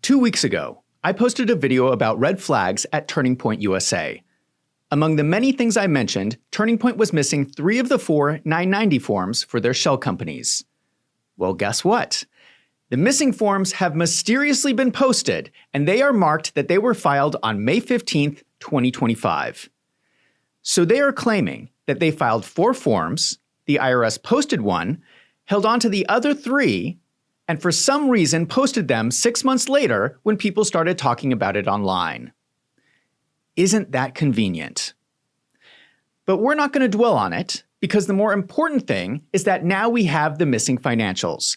2 weeks ago, I posted a video about red flags at Turning Point USA. Among the many things I mentioned, Turning Point was missing 3 of the 4 990 forms for their shell companies. Well, guess what? The missing forms have mysteriously been posted, and they are marked that they were filed on May 15th, 2025. So they are claiming that they filed 4 forms, the IRS posted one, held on to the other 3, and for some reason posted them 6 months later when people started talking about it online. Isn't that convenient? But we're not going to dwell on it, because the more important thing is that now we have the missing financials.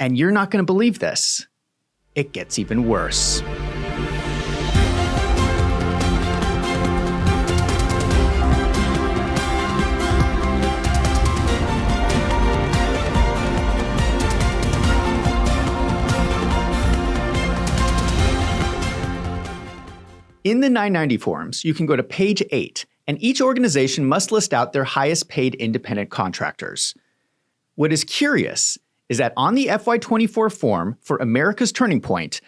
And you're not going to believe this. It gets even worse. In the 990 forms, you can go to page 8, and each organization must list out their highest paid independent contractors. What is curious is that on the FY24 form for America's Turning Point,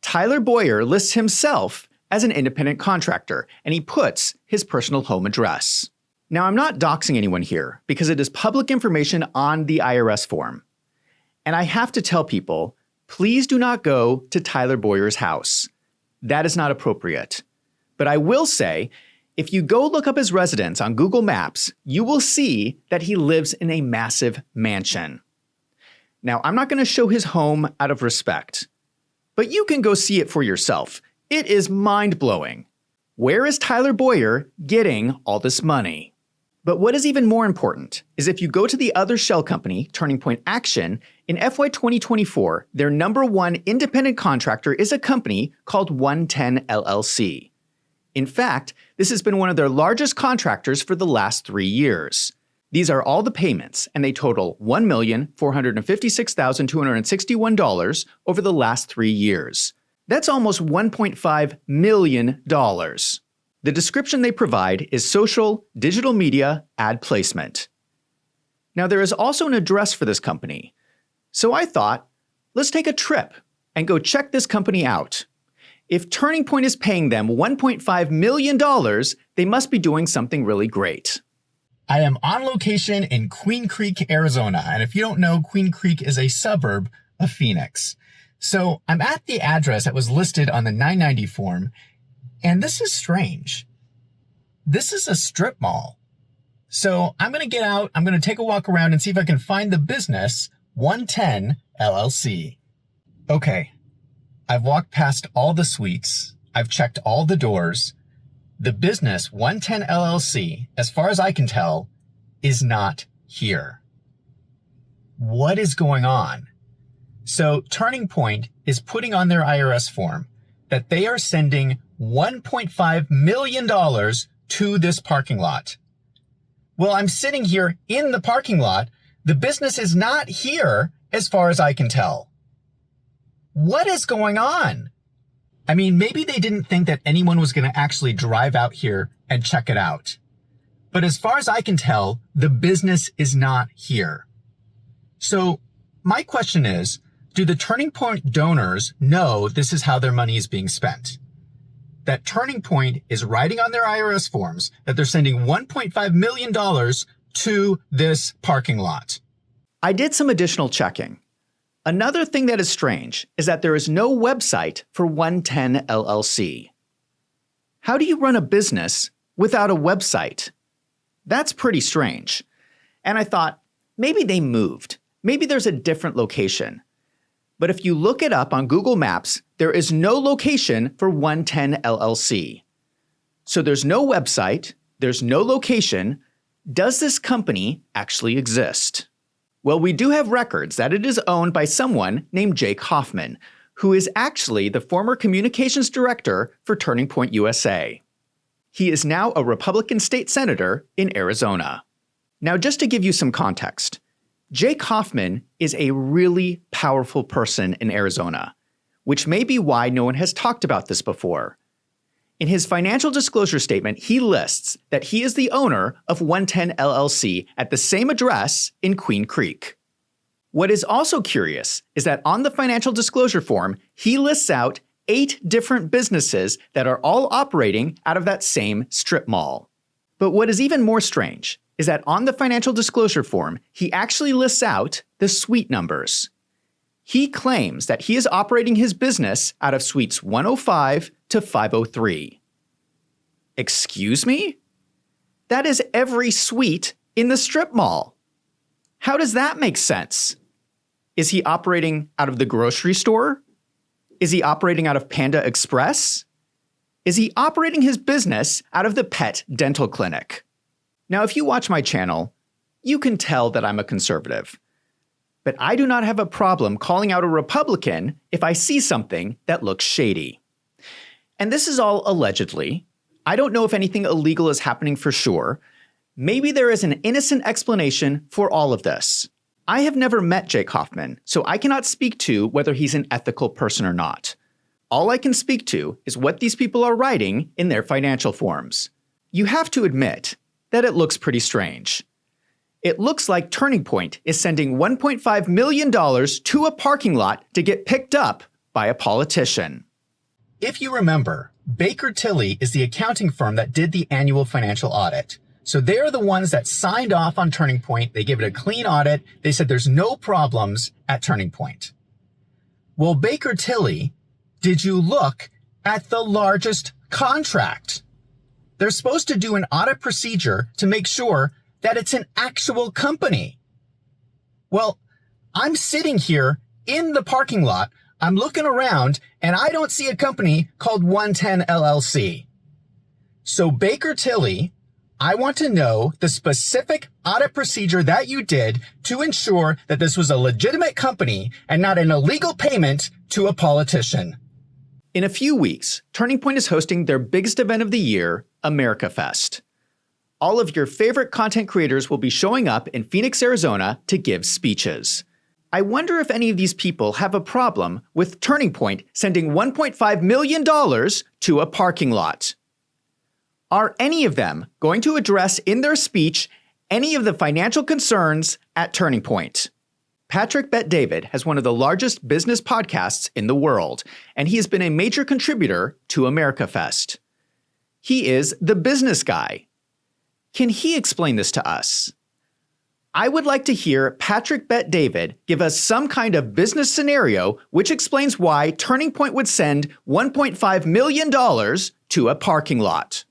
Tyler Boyer lists himself as an independent contractor, and he puts his personal home address. Now, I'm not doxing anyone here because it is public information on the IRS form. And I have to tell people, please do not go to Tyler Boyer's house. That is not appropriate. But I will say, if you go look up his residence on Google Maps, you will see that he lives in a massive mansion. Now, I'm not going to show his home out of respect, but you can go see it for yourself. It is mind-blowing. Where is Tyler Boyer getting all this money? But what is even more important is if you go to the other shell company, Turning Point Action, in FY 2024, their number 1 independent contractor is a company called 110 LLC. In fact, this has been one of their largest contractors for the last 3 years. These are all the payments, and they total $1,456,261 over the last 3 years. That's almost $1.5 million. The description they provide is social, digital media, ad placement. Now, there is also an address for this company. So I thought, let's take a trip and go check this company out. If Turning Point is paying them $1.5 million, they must be doing something really great. I am on location in Queen Creek, Arizona. And if you don't know, Queen Creek is a suburb of Phoenix. So I'm at the address that was listed on the 990 form. And this is strange. This is a strip mall. So I'm going to get out, I'm going to take a walk around and see if I can find the business 110 LLC. Okay, I've walked past all the suites. I've checked all the doors. The business 110 LLC, as far as I can tell, is not here. What is going on? So Turning Point is putting on their IRS form that they are sending $1.5 million to this parking lot. Well, I'm sitting here in the parking lot. The business is not here as far as I can tell. What is going on? I mean, maybe they didn't think that anyone was going to actually drive out here and check it out. But as far as I can tell, the business is not here. So my question is, do the Turning Point donors know this is how their money is being spent? That Turning Point is writing on their IRS forms that they're sending $1.5 million to this parking lot. I did some additional checking. Another thing that is strange is that there is no website for 110 LLC. How do you run a business without a website? That's pretty strange. And I thought, maybe they moved. Maybe there's a different location. But if you look it up on Google Maps, there is no location for 110 LLC. So there's no website, there's no location. Does this company actually exist? Well, we do have records that it is owned by someone named Jake Hoffman, who is actually the former communications director for Turning Point USA. He is now a Republican state senator in Arizona. Now, just to give you some context, Jake Hoffman is a really powerful person in Arizona, which may be why no one has talked about this before. In his financial disclosure statement, he lists that he is the owner of 110 LLC at the same address in Queen Creek. What is also curious is that on the financial disclosure form, he lists out 8 different businesses that are all operating out of that same strip mall. But what is even more strange is that on the financial disclosure form, he actually lists out the suite numbers. He claims that he is operating his business out of suites 105 to 503. Excuse me? That is every suite in the strip mall. How does that make sense? Is he operating out of the grocery store? Is he operating out of Panda Express? Is he operating his business out of the pet dental clinic? Now, if you watch my channel, you can tell that I'm a conservative. But I do not have a problem calling out a Republican if I see something that looks shady. And this is all allegedly. I don't know if anything illegal is happening for sure. Maybe there is an innocent explanation for all of this. I have never met Jake Hoffman, so I cannot speak to whether he's an ethical person or not. All I can speak to is what these people are writing in their financial forms. You have to admit that it looks pretty strange. It looks like Turning Point is sending $1.5 million to a parking lot to get picked up by a politician. If you remember, Baker Tilly is the accounting firm that did the annual financial audit. So they're the ones that signed off on Turning Point. They gave it a clean audit. They said there's no problems at Turning Point. Well, Baker Tilly, did you look at the largest contract? They're supposed to do an audit procedure to make sure that it's an actual company. Well, I'm sitting here in the parking lot. I'm looking around and I don't see a company called 110 LLC. So Baker Tilly, I want to know the specific audit procedure that you did to ensure that this was a legitimate company and not an illegal payment to a politician. In a few weeks, Turning Point is hosting their biggest event of the year, America Fest. All of your favorite content creators will be showing up in Phoenix, Arizona to give speeches. I wonder if any of these people have a problem with Turning Point sending $1.5 million to a parking lot. Are any of them going to address in their speech any of the financial concerns at Turning Point? Patrick Bet-David has one of the largest business podcasts in the world, and he has been a major contributor to America Fest. He is the business guy. Can he explain this to us? I would like to hear Patrick Bet-David give us some kind of business scenario which explains why Turning Point would send $1.5 million to a parking lot.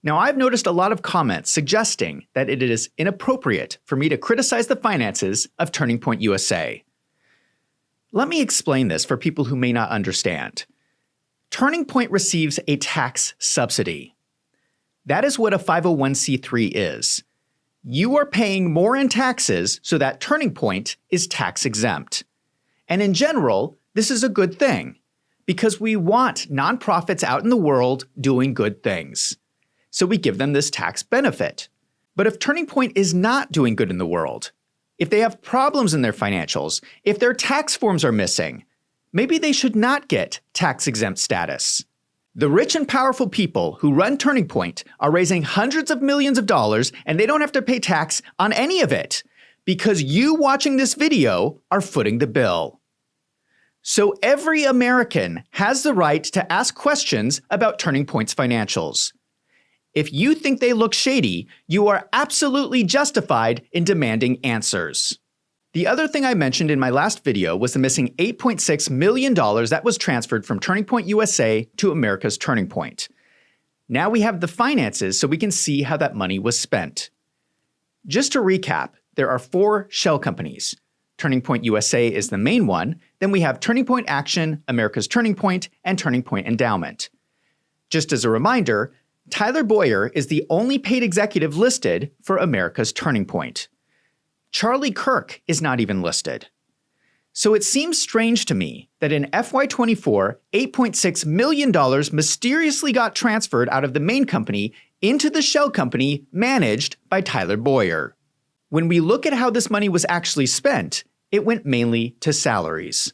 Now, I've noticed a lot of comments suggesting that it is inappropriate for me to criticize the finances of Turning Point USA. Let me explain this for people who may not understand. Turning Point receives a tax subsidy. That is what a 501c3 is. You are paying more in taxes so that Turning Point is tax exempt. And in general, this is a good thing because we want nonprofits out in the world doing good things. So we give them this tax benefit. But if Turning Point is not doing good in the world, if they have problems in their financials, if their tax forms are missing, maybe they should not get tax-exempt status. The rich and powerful people who run Turning Point are raising hundreds of millions of dollars and they don't have to pay tax on any of it because you watching this video are footing the bill. So every American has the right to ask questions about Turning Point's financials. If you think they look shady, you are absolutely justified in demanding answers. The other thing I mentioned in my last video was the missing $8.6 million that was transferred from Turning Point USA to America's Turning Point. Now we have the finances so we can see how that money was spent. Just to recap, there are 4 shell companies. Turning Point USA is the main one, then we have Turning Point Action, America's Turning Point, and Turning Point Endowment. Just as a reminder, Tyler Boyer is the only paid executive listed for America's Turning Point. Charlie Kirk is not even listed. So it seems strange to me that in FY24, $8.6 million mysteriously got transferred out of the main company into the shell company managed by Tyler Boyer. When we look at how this money was actually spent, it went mainly to salaries.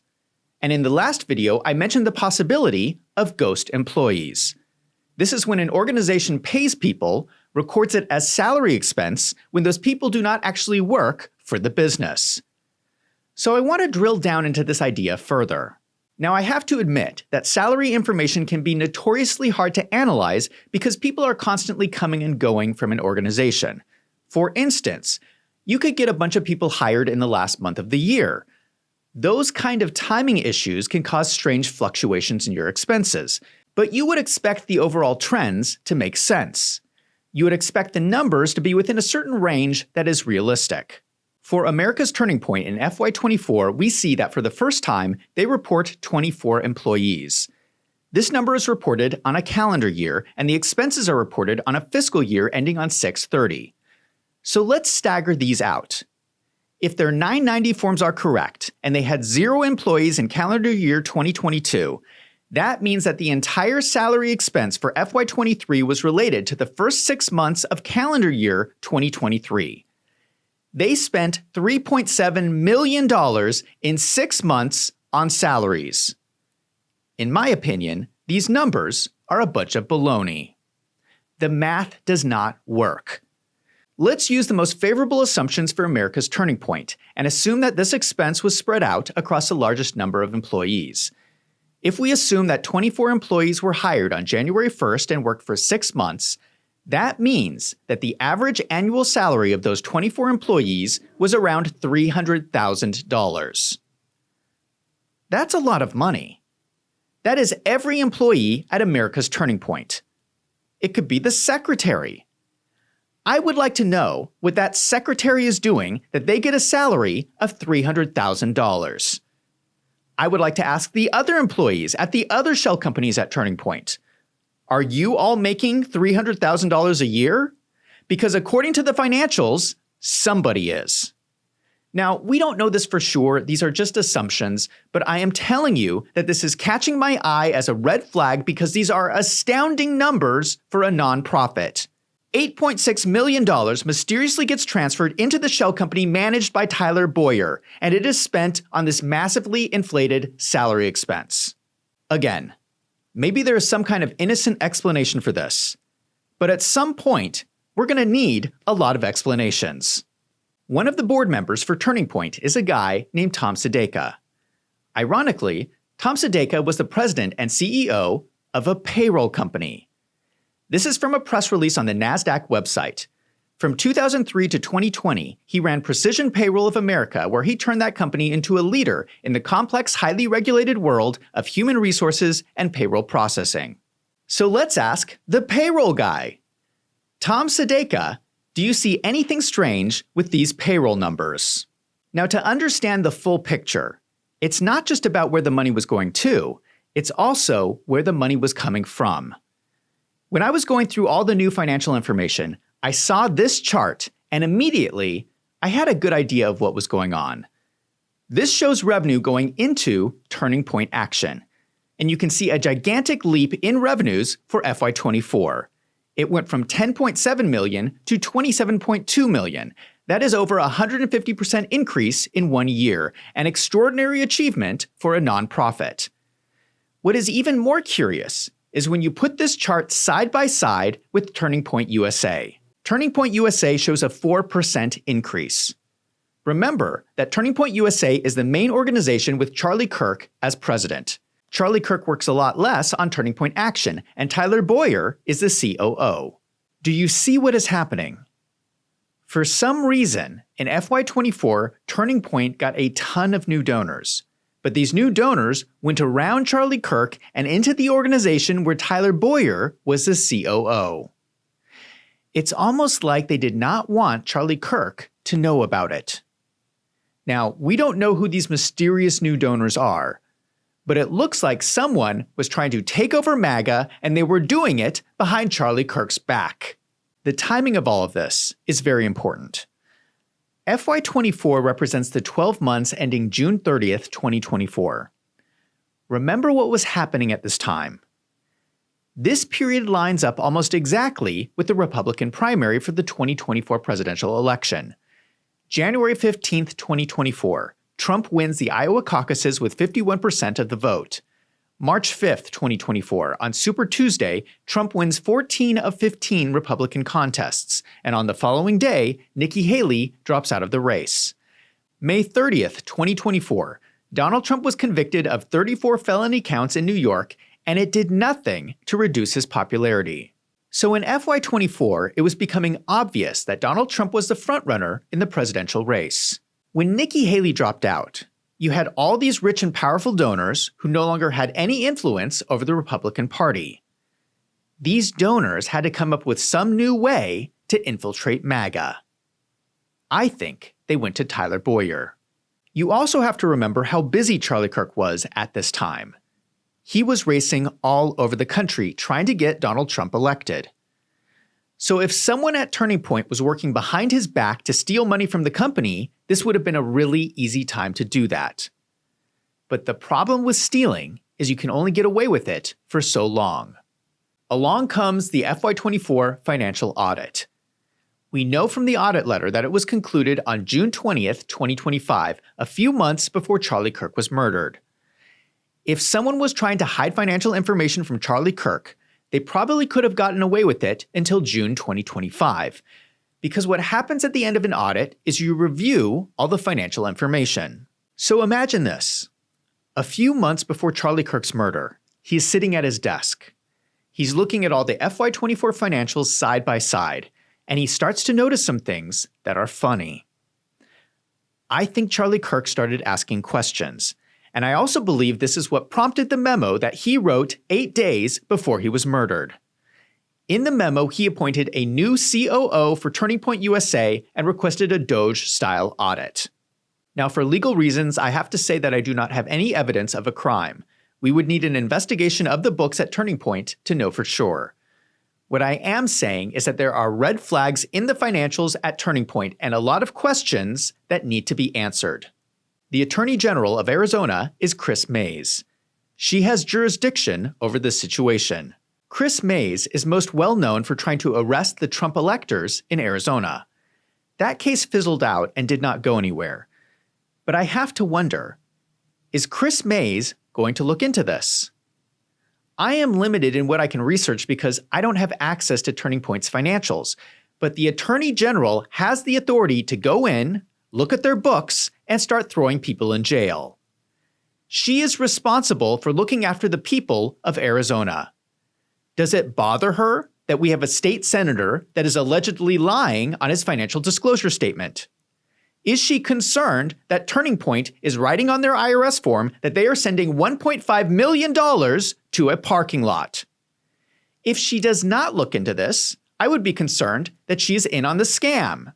And in the last video, I mentioned the possibility of ghost employees. This is when an organization pays people, records it as salary expense when those people do not actually work for the business. So I want to drill down into this idea further. Now, I have to admit that salary information can be notoriously hard to analyze because people are constantly coming and going from an organization. For instance, you could get a bunch of people hired in the last month of the year. Those kind of timing issues can cause strange fluctuations in your expenses, but you would expect the overall trends to make sense. You would expect the numbers to be within a certain range that is realistic. For America's Turning Point in FY24, we see that for the first time, they report 24 employees. This number is reported on a calendar year, and the expenses are reported on a fiscal year ending on 6/30. So let's stagger these out. If their 990 forms are correct, and they had 0 employees in calendar year 2022, that means that the entire salary expense for FY23 was related to the first 6 months of calendar year 2023. They spent $3.7 million in 6 months on salaries. In my opinion, these numbers are a bunch of baloney. The math does not work. Let's use the most favorable assumptions for America's Turning Point and assume that this expense was spread out across the largest number of employees. If we assume that 24 employees were hired on January 1st and worked for 6 months, that means that the average annual salary of those 24 employees was around $300,000. That's a lot of money. That is every employee at America's Turning Point. It could be the secretary. I would like to know what that secretary is doing that they get a salary of $300,000. I would like to ask the other employees at the other shell companies at Turning Point. Are you all making $300,000 a year? Because according to the financials, somebody is. Now, we don't know this for sure, these are just assumptions, but I am telling you that this is catching my eye as a red flag because these are astounding numbers for a nonprofit. $8.6 million mysteriously gets transferred into the shell company managed by Tyler Boyer, and it is spent on this massively inflated salary expense. Again, maybe there is some kind of innocent explanation for this, but at some point, we're going to need a lot of explanations. One of the board members for Turning Point is a guy named Tom Sedeka. Ironically, Tom Sedeka was the president and CEO of a payroll company. This is from a press release on the NASDAQ website. From 2003 to 2020, he ran Precision Payroll of America, where he turned that company into a leader in the complex, highly regulated world of human resources and payroll processing. So let's ask the payroll guy. Tom Sedeka, do you see anything strange with these payroll numbers? Now, to understand the full picture, it's not just about where the money was going to, it's also where the money was coming from. When I was going through all the new financial information, I saw this chart, and immediately, I had a good idea of what was going on. This shows revenue going into Turning Point Action, and you can see a gigantic leap in revenues for FY24. It went from $10.7 million to $27.2 million. That is over a 150% increase in 1 year, an extraordinary achievement for a nonprofit. What is even more curious is when you put this chart side by side with Turning Point USA. Turning Point USA shows a 4% increase. Remember that Turning Point USA is the main organization with Charlie Kirk as president. Charlie Kirk works a lot less on Turning Point Action, and Tyler Boyer is the COO. Do you see what is happening? For some reason, in FY24, Turning Point got a ton of new donors. But these new donors went around Charlie Kirk and into the organization where Tyler Boyer was the COO. It's almost like they did not want Charlie Kirk to know about it. Now, we don't know who these mysterious new donors are, but it looks like someone was trying to take over MAGA and they were doing it behind Charlie Kirk's back. The timing of all of this is very important. FY24 represents the 12 months ending June 30th, 2024. Remember what was happening at this time. This period lines up almost exactly with the Republican primary for the 2024 presidential election. January 15th, 2024, Trump wins the Iowa caucuses with 51% of the vote. March 5th, 2024, on Super Tuesday, Trump wins 14 of 15 Republican contests, and on the following day, Nikki Haley drops out of the race. May 30th, 2024, Donald Trump was convicted of 34 felony counts in New York, and it did nothing to reduce his popularity. So in FY24, it was becoming obvious that Donald Trump was the frontrunner in the presidential race. When Nikki Haley dropped out, you had all these rich and powerful donors who no longer had any influence over the Republican Party. These donors had to come up with some new way to infiltrate MAGA. I think they went to Tyler Boyer. You also have to remember how busy Charlie Kirk was at this time. He was racing all over the country trying to get Donald Trump elected. So if someone at Turning Point was working behind his back to steal money from the company, this would have been a really easy time to do that. But the problem with stealing is you can only get away with it for so long. Along comes the FY24 financial audit. We know from the audit letter that it was concluded on June 20th, 2025, a few months before Charlie Kirk was murdered. If someone was trying to hide financial information from Charlie Kirk, they probably could have gotten away with it until June 2025. Because what happens at the end of an audit is you review all the financial information. So imagine this. A few months before Charlie Kirk's murder, he's sitting at his desk. He's looking at all the FY24 financials side by side, and he starts to notice some things that are funny. I think Charlie Kirk started asking questions, and I also believe this is what prompted the memo that he wrote 8 days before he was murdered. In the memo, he appointed a new COO for Turning Point USA and requested a Doge-style audit. Now, for legal reasons, I have to say that I do not have any evidence of a crime. We would need an investigation of the books at Turning Point to know for sure. What I am saying is that there are red flags in the financials at Turning Point and a lot of questions that need to be answered. The Attorney General of Arizona is Kris Mayes. She has jurisdiction over this situation. Kris Mayes is most well known for trying to arrest the Trump electors in Arizona. That case fizzled out and did not go anywhere. But I have to wonder, is Kris Mayes going to look into this? I am limited in what I can research because I don't have access to Turning Point's financials, but the Attorney General has the authority to go in, look at their books, and start throwing people in jail. She is responsible for looking after the people of Arizona. Does it bother her that we have a state senator that is allegedly lying on his financial disclosure statement? Is she concerned that Turning Point is writing on their IRS form that they are sending $1.5 million to a parking lot? If she does not look into this, I would be concerned that she is in on the scam.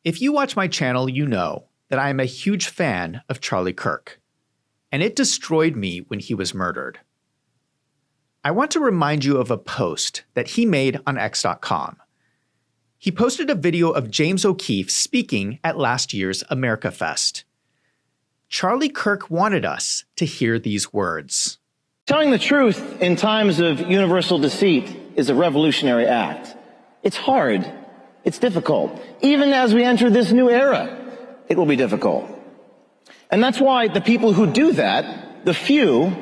If you watch my channel, you know that I am a huge fan of Charlie Kirk, and it destroyed me when he was murdered. I want to remind you of a post that he made on X.com. He posted a video of James O'Keefe speaking at last year's America Fest. Charlie Kirk wanted us to hear these words. Telling the truth in times of universal deceit is a revolutionary act. It's hard. It's difficult. Even as we enter this new era, it will be difficult. And that's why the people who do that, the few,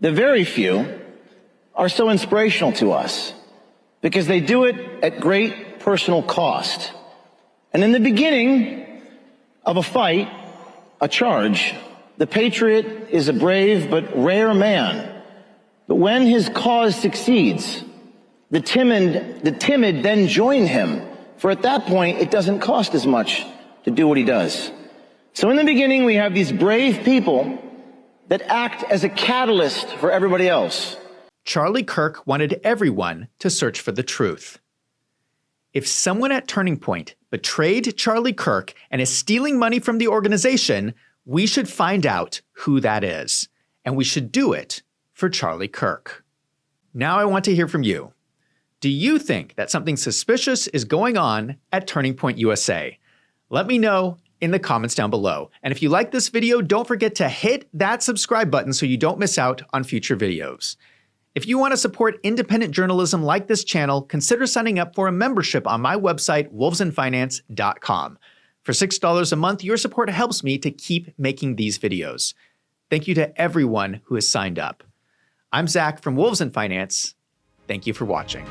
the very few, are so inspirational to us because they do it at great personal cost. And in the beginning of a fight, a charge, the patriot is a brave but rare man. But when his cause succeeds, the timid then join him, for at that point it doesn't cost as much to do what he does. So in the beginning we have these brave people that act as a catalyst for everybody else. Charlie Kirk wanted everyone to search for the truth. If someone at Turning Point betrayed Charlie Kirk and is stealing money from the organization, we should find out who that is, and we should do it for Charlie Kirk. Now I want to hear from you. Do you think that something suspicious is going on at Turning Point USA? Let me know in the comments down below. And if you like this video, don't forget to hit that subscribe button so you don't miss out on future videos. If you want to support independent journalism like this channel, consider signing up for a membership on my website, wolvesandfinance.com. For $6 a month, your support helps me to keep making these videos. Thank you to everyone who has signed up. I'm Zach from Wolves and Finance. Thank you for watching.